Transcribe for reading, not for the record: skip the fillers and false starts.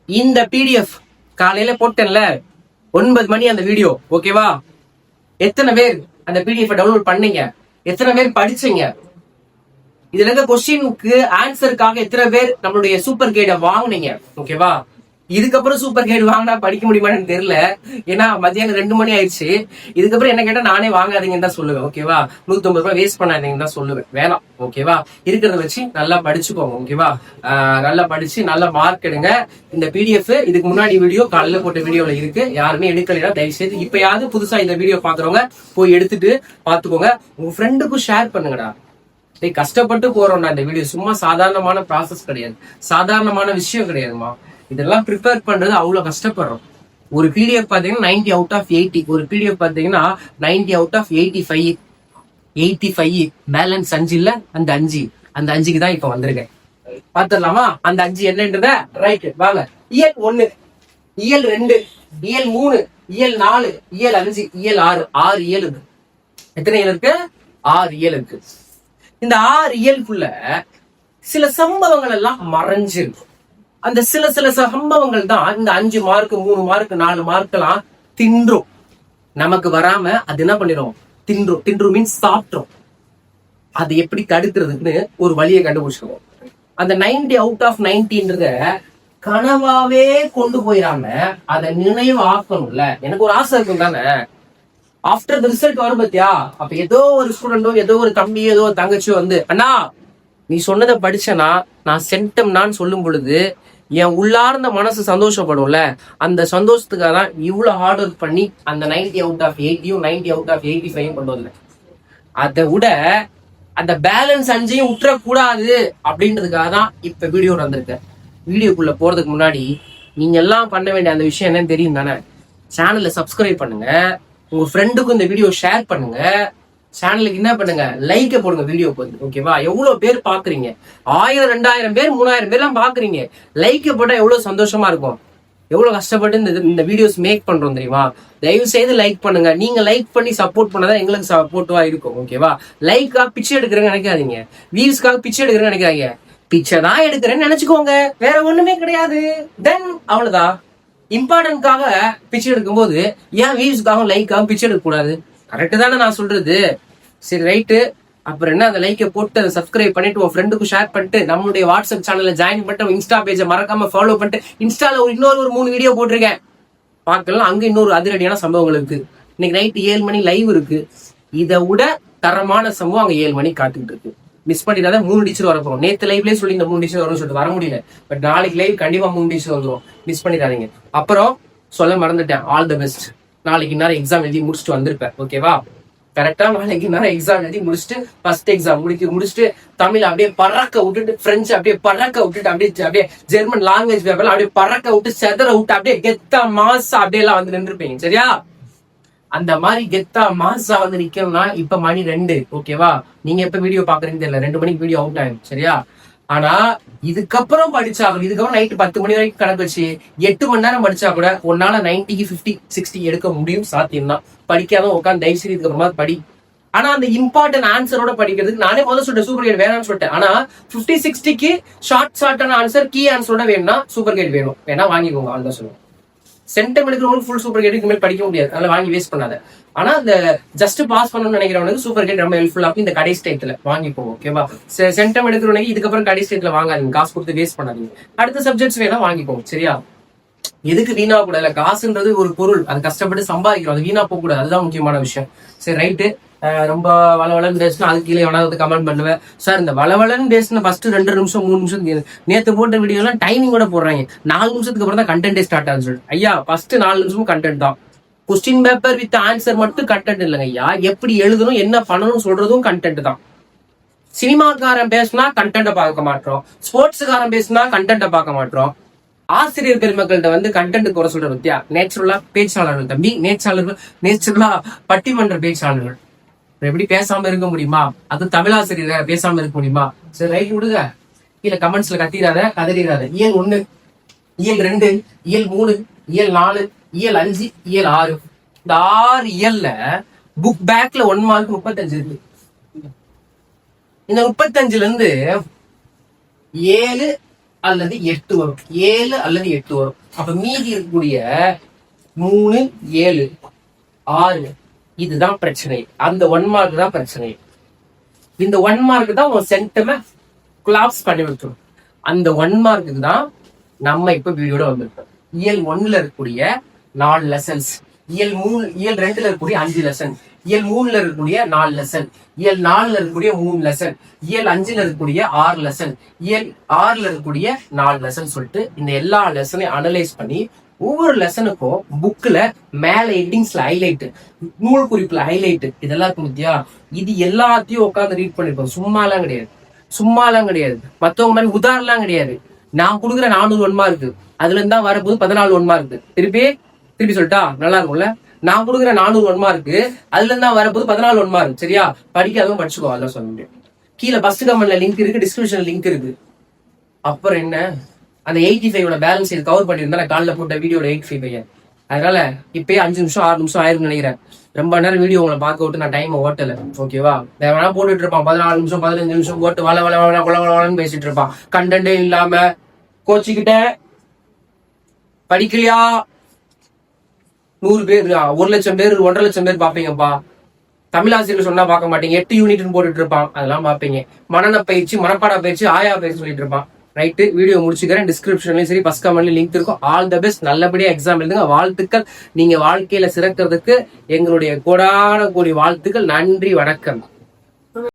இந்த பிடிஎஃப் காலையில போட்டேன்ல 9 மணி அந்த வீடியோ, ஓகேவா? எத்தனை பேர் அந்த பிடிஎஃப் டவுன்லோட் பண்ணீங்க? எத்தனை பேர் படிச்சீங்க? இதுல இருக்க கொஸ்டினுக்கு ஆன்சருக்காக எத்தனை பேர் நம்மளுடைய சூப்பர் கைடை வாங்குனீங்க? ஓகேவா? இதுக்கப்புறம் சூப்பர் கைடு வாங்கினா படிக்க முடியுமான்னு தெரியல. ஏன்னா மத்தியானம் 2 மணி ஆயிடுச்சு. இதுக்கப்புறம் என்ன கேட்டா நானே வாங்காதீங்கன்னு தான் சொல்லுவேன். ஓகேவா? 150 ரூபாய் வேஸ்ட் பண்ணாதீங்கன்னு தான் சொல்லுவேன். வேணாம். ஓகேவா? இருக்கிறத வச்சு நல்லா படிச்சுக்கோங்க. ஓகேவா? நல்லா படிச்சு நல்ல மார்க் எடுங்க. இந்த பிடிஎஃப் இதுக்கு முன்னாடி வீடியோ காலையில போட்ட வீடியோல இருக்கு. யாருமே எடுக்கலைன்னா தயவு செய்து இப்பயாவது புதுசா இந்த வீடியோ பாக்குறவங்க போய் எடுத்துட்டு பாத்துக்கோங்க. உங்க ஃப்ரெண்டுக்கும் ஷேர் பண்ணுங்கடா. கஷ்டப்பட்டு போறோம்டா. இந்த வீடியோ சும்மா சாதாரணமான ப்ராசஸ் கிடையாது, சாதாரணமான விஷயம் கிடையாதுமா. இதெல்லாம் ப்ரிப்பேர் பண்றது அவ்வளவு கஷ்டப்படுறோம். ஒரு பிடிஎஃப் பாத்தீங்கன்னா 90 அவுட் ஆஃப் 80, ஒரு பிடிஎஃப் பாத்தீங்கன்னா 90 அவுட் ஆஃப் 85 பேலன்ஸ் 5 இல்ல, அந்த 5க்கு தான் இப்ப வந்திருக்கேன். பாத்துடலாமா அந்த 5 என்னன்றத? ரைட், வாங்க. இயல் 1, இயல் 2, இயல் 3, இயல் 4, இயல் 5, இயல் 6 இயல் இருக்கு. எத்தனை இயல் இருக்கு? 6 இயல் இருக்கு. இந்த 6 இயலுக்குள்ள சில சம்பவங்கள் எல்லாம் மறைஞ்சிருக்கு. அந்த சில சம்பவங்கள் தான் இந்த 5 மார்க் 3 மார்க் 4 மார்க் எல்லாம் தின்றும். நமக்கு வராம அது என்ன பண்ணிடும்? தின்றும் மீன்ஸ் சாப்பிட்டோம். அது எப்படி தடுக்கிறதுக்குன்னு ஒரு வழியை கண்டுபிடிச்சிருக்கோம். அந்த 90 அவுட் ஆஃப் 90ன்றத கனவாவே கொண்டு போயிடாம அதை நினைவு ஆக்கணும்ல. எனக்கு ஒரு ஆசை இருக்கும் தானே. ஆஃப்டர் த ரிசல்ட் வரும் பத்தியா, அப்ப ஏதோ ஒரு ஸ்டூடெண்டோ ஏதோ ஒரு தம்பியோ ஏதோ ஒரு தங்கச்சியோ வந்து, அண்ணா நீ சொன்னதை படிச்சனா நான் சென்டம்னான்னு சொல்லும் பொழுது என் உள்ளார்ந்த மனசு சந்தோஷப்படும்ல. அந்த சந்தோஷத்துக்காக தான் இவ்வளவு ஹார்ட் ஒர்க் பண்ணி அந்த 90 அவுட் ஆஃப் 80யும் 90 அவுட் ஆஃப் 85 கொண்டு வந்தேன். அதை விட அந்த பேலன்ஸ் 5ஐயும் விட்டுறக்கூடாது அப்படின்றதுக்காக தான் இப்ப வீடியோ வந்திருக்கேன். வீடியோக்குள்ள போறதுக்கு முன்னாடி நீங்க எல்லாம் பண்ண வேண்டிய அந்த விஷயம் என்னன்னு தெரியும் தானே. சேனலை சப்ஸ்கிரைப் பண்ணுங்க, உங்க ஃப்ரெண்டுக்கும் இந்த வீடியோ ஷேர் பண்ணுங்க, சேனலுக்கு என்ன பண்ணுங்க, லைக்க போடுங்க வீடியோக்கு வந்து. ஓகேவா? எவ்வளவு பேர் பாக்குறீங்க? 1000 2000 பேர் 3000 பேர் எல்லாம் பாக்குறீங்க. லைக்க போட்டா எவ்வளவு சந்தோஷமா இருக்கும். எவ்வளவு கஷ்டப்பட்டு இந்த வீடியோஸ் மேக் பண்றோம் தெரியுமா? தயவு செய்து லைக் பண்ணுங்க. நீங்க லைக் பண்ணி சப்போர்ட் பண்ணதான் எங்களுக்கு சப்போர்ட்டிவா இருக்கும். ஓகேவா? லைக்காக பிச்சை எடுக்கிறேன்னு நினைக்காதீங்க, வியூஸ்க்காக பிச்சை எடுக்கிறேன்னு நினைக்காதீங்க. பிச்சை தான் எடுக்கிறேன்னு நினைச்சுக்கோங்க, வேற ஒண்ணுமே கிடையாது. தென் அவ்வளவுதான். இம்பார்ட்டன்ட்காக பிச்சை எடுக்கும் போது ஏன் வியூஸ்க்காக லைக்காக பிச்சை எடுக்க கூடாது? கரெக்டு தானே நான் சொல்றது? சரி, ரைட்டு. அப்புறம் என்ன, அந்த லைக்கை போட்டு அதை சப்ஸ்கிரைப் பண்ணிட்டு உன் ஃப்ரெண்டுக்கு ஷேர் பண்ணிட்டு நம்மளுடைய வாட்ஸ்அப் சேனல்ல ஜாயின் பண்ணிட்டு இன்ஸ்டா பேஜை மறக்காம ஃபாலோ பண்ணிட்டு இன்ஸ்டால இன்னொரு 3 வீடியோ போட்டிருக்கேன் பார்க்கலாம். அங்க இன்னொரு அதிரடியான சம்பவங்கள் இருக்கு. இன்னைக்கு நைட்டு 7 மணி லைவ் இருக்கு. இதை விட தரமான சம்பவம் அங்க 7 மணி காத்துக்கிட்டு இருக்கு. மிஸ் பண்ணிடாத. 3 டீச்சர் வர போறோம். நேத்து லைவ்லேயே சொல்லி இந்த 3 டீச்சர் வரும்னு சொல்லிட்டு வர முடியல. பட் நாளைக்கு லைவ் கண்டிப்பா 3 டீச்சர் வந்துடும். மிஸ் பண்ணிடாதீங்க. அப்புறம் சொல்ல மறந்துட்டேன், ஆல் த பெஸ்ட். நாளைக்கு நேரம் எக்ஸாம் எழுதி முடிச்சுட்டு வந்திருப்பேன். ஓகேவா? கரெக்டா நாளைக்கு நேரம் எக்ஸாம் எழுதி முடிச்சுட்டு ஃபர்ஸ்ட் எக்ஸாம் முடிச்சுட்டு தமிழ் அப்படியே பறக்க விட்டுட்டு, பிரெஞ்சு அப்படியே பறக்க விட்டுட்டு, அப்படியே ஜெர்மன் லாங்குவேஜ் பேப்பர்ல அப்படியே பறக்க விட்டு செதற விட்டு அப்படியே கெத்தா மாசா அப்படியே எல்லாம் வந்து நின்றுப்பீங்க. சரியா? அந்த மாதிரி கெத்தா மாசா வந்து நிக்கணும்னா இப்ப மணி 2. ஓகேவா? நீங்க எப்ப வீடியோ பாக்குறீங்க தெரியல, 2 மணிக்கு வீடியோ அவுட் ஆகும். சரியா? ஆனா இதுக்கப்புறம் படிச்சாகும். இதுக்கப்புறம் நைட்டு 10 மணி வரைக்கும் கணக்கு வச்சு 8 மணி நேரம் படிச்சா கூட உன்னால 90க்கு 50 60 எடுக்க முடியும். சாத்தியம் தான். படிக்காம உட்காந்து தயவு செய்து இதுக்கப்புறமா படி. ஆனா அந்த இம்பார்ட்டன்ட் ஆன்சரோட படிக்கிறதுக்கு நானே முதல்ல சொல்லிட்டேன், சூப்பர் கைட் வேணாம்னு சொல்லிட்டேன். ஆனா 50 60க்கு ஷார்ட்டான ஆன்சர், கீ ஆன்சரோட வேணும்னா சூப்பர் கைட் வேணும். வேணா வாங்கிக்கோங்க. அவ்வளவுதான் சொல்லுவேன். சென்டம் எடுக்கிறவங்களுக்கு ஃபுல் சூப்பர் கைட் இனிமேல் படிக்க முடியாது. அதனால வாங்கி வேஸ்ட் பண்ணாத. ஆனா இந்த ஜஸ்ட் பாஸ் பண்ணணும்னு நினைக்கிறவனுக்கு சூப்பர் கைட் ரொம்ப ஹெல்ப்ஃபுல்லா இந்த கடைசி டைத்துல வாங்கிப்போம். ஓகேவா? சென்டம் எடுக்கிறவனுக்கு இதுக்கப்புறம் கடைசி டைத்துல வாங்காதீங்க, காசு கொடுத்து வேஸ்ட் பண்ணாதீங்க. அடுத்த சப்ஜெக்ட்ஸ் வேணா வாங்கிப்போம். சரியா? எதுக்கு வீணா கூடாது? காசுன்றது ஒரு பொருள், அது கஷ்டப்பட்டு சம்பாதிக்கிறோம், அது வீணா போக கூடாது. அதுதான் முக்கியமான விஷயம். சரி, ரைட்டு. ரொம்ப வளவலன்னு பேசினா அதுக்கு கீழே எவனாவது கமெண்ட் பண்ணுவேன், சார் இந்த வளவலன்னு பேசின ஃபர்ஸ்ட் 2 நிமிஷம் 3 நிமிஷம் நேற்று போட்ட வீடியோ எல்லாம் டைமிங் கூட போடுறாங்க. 4 நிமிஷத்துக்கு அப்புறம் தான் கண்டென்ட்டே ஸ்டார்ட் ஆகுது. ஐயா, ஃபர்ஸ்ட் 4 நிமிஷமும் கண்டென்ட் தான். கொஸ்டின் பேப்பர் வித் ஆன்சர் மட்டும் கண்டென்ட் இல்லைங்க ஐயா. எப்படி எழுதணும், என்ன பண்ணணும் சொல்றதும் கண்டென்ட் தான். சினிமாக்காரன் பேசினா கண்டென்ட்டை பார்க்க மாட்டோம், ஸ்போர்ட்ஸுக்காரன் பேசினா கண்டென்ட்டை பார்க்க மாட்டோம். ஆசிரியர் பெருமக்கள்கிட்ட வந்து கண்டென்ட் குறை சொல்ற பத்தியா? நேச்சுரலா பேச்சாளர்கள் தம்பி, நேச்சுரலா பட்டிமன்ற பேச்சாளர்கள் எப்படி பேசாம இருக்க முடியுமா? அது தமிழாசிரியர் பேசாம இருக்க முடியுமா? சரி, ரைட் விடுங்க. கீழே கமெண்ட்ஸ்ல கத்திராத, கதறிடாத. இயல் 1, இயல் 2, இயல் 3, இயல் 4, இயல் 5, இயல் 6. இந்த 6 இயல்ல புக் பேக்ல 1 மார்க் 35 இருக்கு. இந்த 35ல இருந்து 7 அல்லது 8 வரும். 7 அல்லது 8 வரும். அப்ப மீதி இருக்கக்கூடிய 3, 7, 6 இதுதான் பிரச்சனை. அந்த 1 மார்க் தான் பிரச்சனை. இந்த 1 மார்க் தான் உன் சென்டமை கொலாப்ஸ் பண்ணி விட்டுரும். அந்த 1 மார்க்கு தான் நம்ம இப்ப வீடியோட வந்திருக்கோம். இயல் 1ல இருக்கக்கூடிய 4 லெசன்ஸ், இயல் 2ல இருக்கக்கூடிய 5 லெசன், இயல் 3ல இருக்கக்கூடிய 4 லெசன், இயல் 4ல இருக்கக்கூடிய 3 லெசன், இயல் 5ல இருக்கக்கூடிய 6 லெசன், இயல் 6ல இருக்கக்கூடிய 4 லெசன் சொல்லிட்டு இந்த எல்லா லெசனையும் அனலைஸ் பண்ணி ஒவ்வொரு லெசனுக்கும் புக்ல மேல ஹெட்டிங்ஸ்ல ஹைலைட், நூல் குறிப்புல ஹைலைட் இதெல்லாம் இருக்கும் பத்தியா. இது எல்லாத்தையும் உட்காந்து ரீட் பண்ணிருப்போம். சும்மாலாம் கிடையாது. மத்தவங்க மாதிரி உதாரணம்லாம் கிடையாது. நான் கொடுக்குற 400 1 மார்க் அதுல இருந்தா வரப்போது 14 1 மார்க். திருப்பி சொல்லிட்டா நல்லா இருக்கும்ல. நான் கொடுக்குற 400 1 மார்க் அதுல இருந்தா வரப்போது 14 1 மார்க். சரியா? படிக்காதவங்க படிச்சுக்கோ, அதெல்லாம் சொல்ல முடியும். கீழே ஃபர்ஸ்ட் கமெண்ட்ல லிங்க் இருக்கு, டிஸ்கிரிப்ஷன்ல லிங்க் இருக்கு. அப்புறம் என்ன, அந்த 85 பேலன்ஸ் இது கவர் பண்ணிருந்தா நான் காலைல போட்ட வீடியோட 85. அதனால இப்பயே 5 நிமிஷம் 6 நிமிஷம் ஆயிரும்னு நினைக்கிறேன். ரொம்ப நேரம் வீடியோ உங்களை பார்க்க விட்டு நான் டைம் ஓட்டல. ஓகேவா? வேற வேணா போட்டுட்டு இருப்பான் 14 நிமிஷம் 15 நிமிஷம் போட்டு வளன்னு பேசிட்டு இருப்பான். கண்டென்டே இல்லாம கோச்சிக்கிட்ட படிக்கலையா 100 பேர் 1 லட்சம் பேர் 1.5 லட்சம் பேர் பாப்பீங்கப்பா. தமிழாசிரியர் சொன்னா பார்க்க மாட்டீங்க. 8 யூனிட்னு போட்டுட்டு இருப்பான், அதெல்லாம் பாப்பீங்க. மனன பயிற்சி, மனப்பாட பயிற்சி, ஆயா பயிற்சி சொல்லிட்டு இருப்பான். ரைட்டு, வீடியோ முடிச்சுக்கிறேன். டிஸ்கிரிப்ஷன்லயும் சரி ஃபர்ஸ்ட் கமெண்ட்லயும் லிங்க் இருக்கும். All the best. நல்லபடியா எக்ஸாம் எழுதுங்க. வாழ்த்துக்கள். நீங்க வாழ்க்கையில சிறக்கிறதுக்கு எங்களுடைய கோடான கோடி வாழ்த்துக்கள். நன்றி, வணக்கம்.